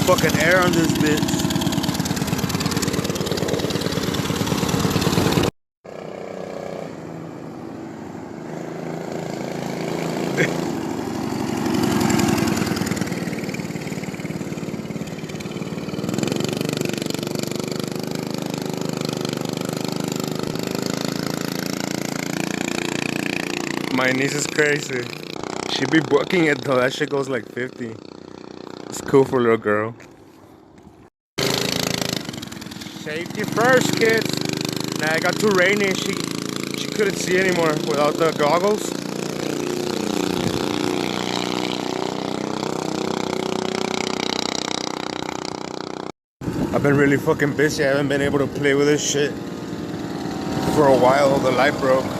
fucking air on this bitch. My niece is crazy. She be booking it though. That shit goes like 50. It's cool for a little girl. Safety first, kids. Nah, it got too rainy. She couldn't see anymore without the goggles. I've been really fucking busy. I haven't been able to play with this shit for a while. The light broke.